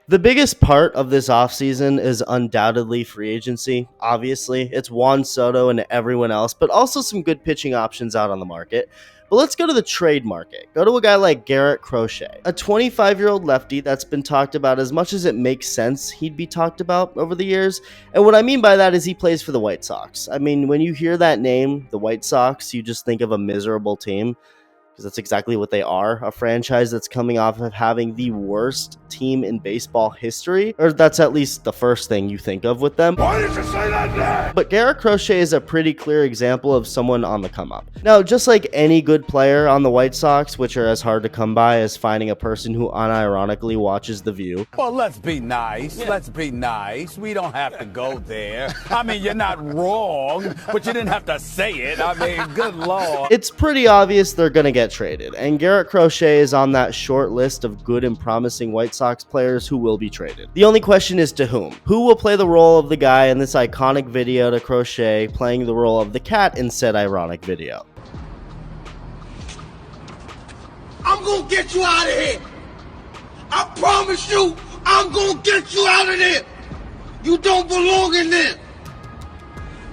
The biggest part of this offseason is undoubtedly free agency. Obviously, it's Juan Soto and everyone else, but also some good pitching options out on the market. But let's go to the trade market. Go to a guy like Garrett Crochet, a 25-year-old lefty that's been talked about as much as it makes sense he'd be talked about over the years. And what I mean by that is he plays for the White Sox. I mean, when you hear that name, the White Sox, you just think of a miserable team, because that's exactly what they are, a franchise that's coming off of having the worst team in baseball history, or that's at least the first thing you think of with them. Why did you say that name? But Garrett Crochet is a pretty clear example of someone on the come up. Now, just like any good player on the White Sox, which are as hard to come by as finding a person who unironically watches The View. Well, let's be nice. Let's be nice. We don't have to go there. I mean, you're not wrong, but you didn't have to say it. I mean, good Lord. It's pretty obvious they're going to get traded, and Garrett Crochet is on that short list of good and promising White Sox players who will be traded. The only question is to whom? Who will play the role of the guy in this iconic video to Crochet playing the role of the cat in said ironic video? I'm gonna get you out of here. I promise you, I'm gonna get you out of there. You don't belong in there.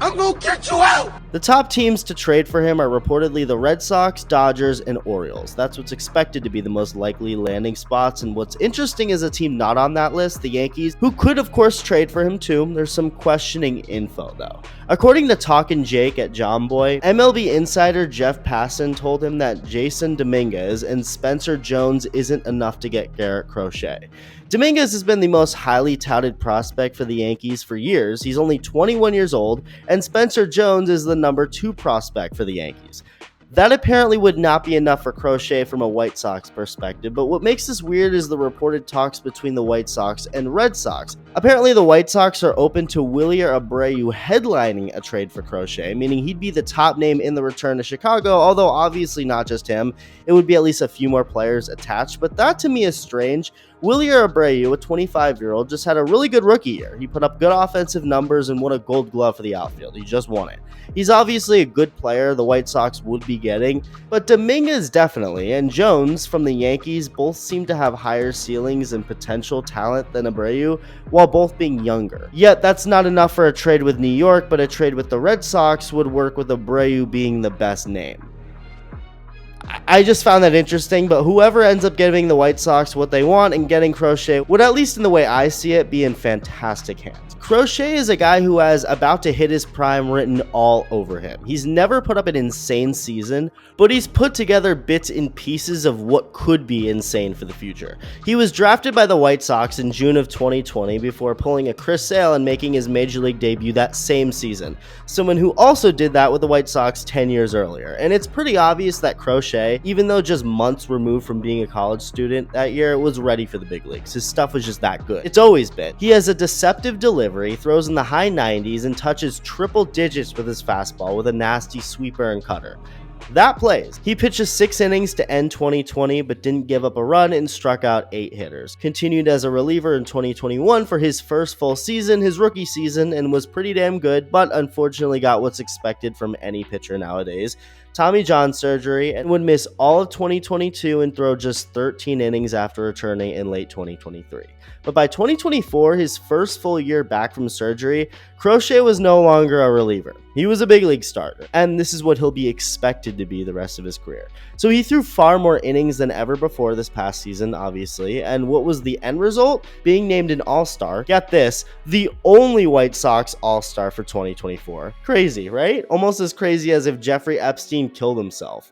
I'm gonna get you out. The top teams to trade for him are reportedly the Red Sox, Dodgers, and Orioles. That's what's expected to be the most likely landing spots, and what's interesting is a team not on that list, the Yankees, who could of course trade for him too. There's some questioning info though. According to Talkin' Jake at John Boy, MLB insider Jeff Passan told him that Jason Dominguez and Spencer Jones isn't enough to get Garrett Crochet. Dominguez has been the most highly touted prospect for the Yankees for years. He's only 21 years old, and Spencer Jones is the number 2 prospect for the Yankees. That apparently would not be enough for Crochet from a White Sox perspective, but what makes this weird is the reported talks between the White Sox and Red Sox. Apparently the White Sox are open to Wilyer Abreu headlining a trade for Crochet, meaning he'd be the top name in the return to Chicago, although obviously not just him. It would be at least a few more players attached, but that to me is strange. Wilyer Abreu, a 25-year-old, just had a really good rookie year. He put up good offensive numbers and won a Gold Glove for the outfield. He just won it. He's obviously a good player the White Sox would be getting, but Dominguez definitely, and Jones from the Yankees both seem to have higher ceilings and potential talent than Abreu, while both being younger. Yet that's not enough for a trade with New York, but a trade with the Red Sox would work with Abreu being the best name. I just found that interesting, but whoever ends up giving the White Sox what they want and getting Crochet would, at least in the way I see it, be in fantastic hands. Crochet is a guy who has about to hit his prime written all over him. He's never put up an insane season, but he's put together bits and pieces of what could be insane for the future. He was drafted by the White Sox in June of 2020 before pulling a Chris Sale and making his major league debut that same season. Someone who also did that with the White Sox 10 years earlier. And it's pretty obvious that Crochet, even though just months removed from being a college student that year, was ready for the big leagues. His stuff was just that good. It's always been. He has a deceptive delivery, throws in the high 90s, and touches triple digits with his fastball with a nasty sweeper and cutter. That plays. He pitched 6 innings to end 2020, but didn't give up a run and struck out 8 hitters. Continued as a reliever in 2021 for his first full season, his rookie season, and was pretty damn good, but unfortunately got what's expected from any pitcher nowadays. Tommy John surgery, and would miss all of 2022 and throw just 13 innings after returning in late 2023. But by 2024, his first full year back from surgery, Crochet was no longer a reliever. He was a big league starter, and this is what he'll be expected to be the rest of his career. So he threw far more innings than ever before this past season, obviously, and what was the end result? Being named an All-Star. Get this, the only White Sox All-Star for 2024. Crazy, right? Almost as crazy as if Jeffrey Epstein killed himself.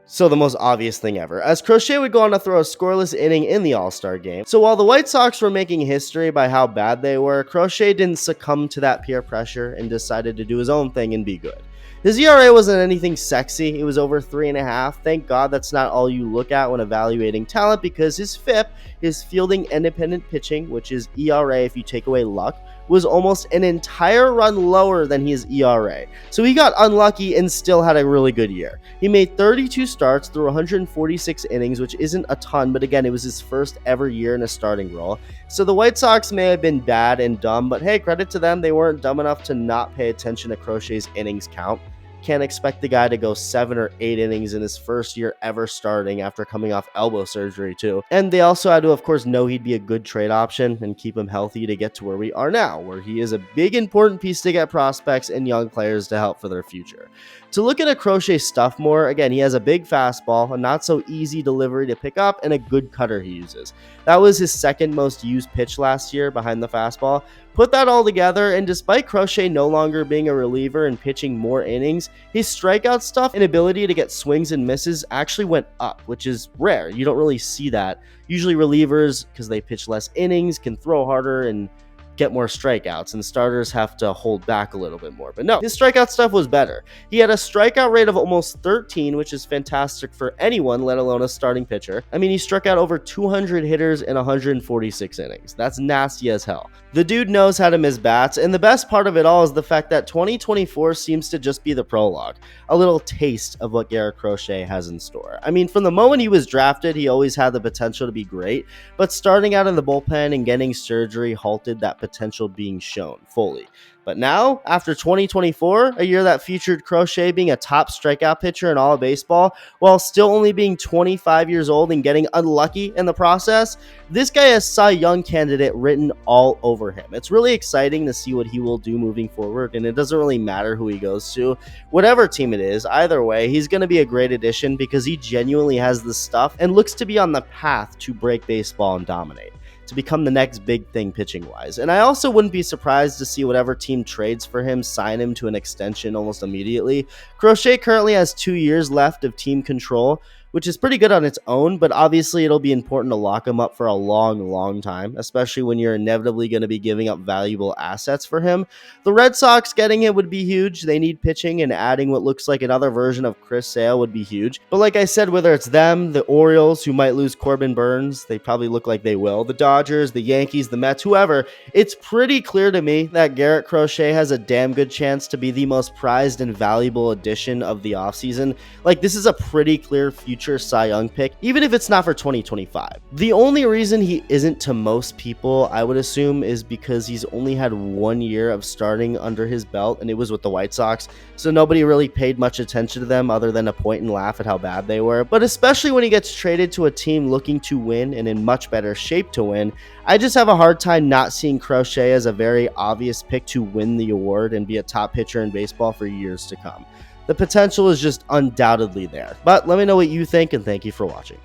So the most obvious thing ever, as Crochet would go on to throw a scoreless inning in the All-Star game. So while the White Sox were making history by how bad they were, Crochet didn't succumb to that peer pressure and decided to do his own thing and be good. His ERA wasn't anything sexy, it was over 3.5. Thank God that's not all you look at when evaluating talent, because his FIP, his fielding independent pitching, which is ERA if you take away luck, was almost an entire run lower than his ERA. So he got unlucky and still had a really good year. He made 32 starts through 146 innings, which isn't a ton, but again, it was his first ever year in a starting role. So the White Sox may have been bad and dumb, but hey, credit to them, they weren't dumb enough to not pay attention to Crochet's innings count. can't expect the guy to go 7 or 8 innings in his first year ever starting after coming off elbow surgery too. And they also had to, of course, know he'd be a good trade option and keep him healthy to get to where we are now, where he is a big important piece to get prospects and young players to help for their future. To look at a Crochet stuff more, again, he has a big fastball, a not so easy delivery to pick up, and a good cutter he uses. That was his second most used pitch last year behind the fastball. Put that all together, and despite Crochet no longer being a reliever and pitching more innings, his strikeout stuff and ability to get swings and misses actually went up, which is rare. You don't really see that. Usually relievers, because they pitch less innings, can throw harder and get more strikeouts, and starters have to hold back a little bit more. But no, his strikeout stuff was better. He had a strikeout rate of almost 13, which is fantastic for anyone, let alone a starting pitcher. I mean, he struck out over 200 hitters in 146 innings. That's nasty as hell. The dude knows how to miss bats, and the best part of it all is the fact that 2024 seems to just be the prologue, a little taste of what Garrett Crochet has in store. I mean, from the moment he was drafted, he always had the potential to be great, but starting out in the bullpen and getting surgery halted that potential being shown fully. But now, after 2024, a year that featured Crochet being a top strikeout pitcher in all of baseball, while still only being 25 years old and getting unlucky in the process, this guy has Cy Young candidate written all over him. It's really exciting to see what he will do moving forward, and it doesn't really matter who he goes to. Whatever team it is, either way, he's going to be a great addition because he genuinely has the stuff and looks to be on the path to break baseball and dominate, to become the next big thing pitching wise. And I also wouldn't be surprised to see whatever team trades for him sign him to an extension almost immediately. Crochet currently has 2 years left of team control, which is pretty good on its own, but obviously it'll be important to lock him up for a long time, especially when you're inevitably going to be giving up valuable assets for him. The Red Sox getting him would be huge. They need pitching, and adding what looks like another version of Chris Sale would be huge. But like I said, whether it's them, the Orioles, who might lose Corbin Burns, they probably look like they will, the Dodgers, the Yankees, the Mets, whoever, it's pretty clear to me that Garrett Crochet has a damn good chance to be the most prized and valuable addition of the offseason. Like, this is a pretty clear future Cy Young pick, even if it's not for 2025. The only reason he isn't to most people, I would assume, is because he's only had 1 year of starting under his belt, and it was with the White Sox, so nobody really paid much attention to them other than to point and laugh at how bad they were. But especially when he gets traded to a team looking to win and in much better shape to win, I just have a hard time not seeing Crochet as a very obvious pick to win the award and be a top pitcher in baseball for years to come. The potential is just undoubtedly there. But let me know what you think, and thank you for watching.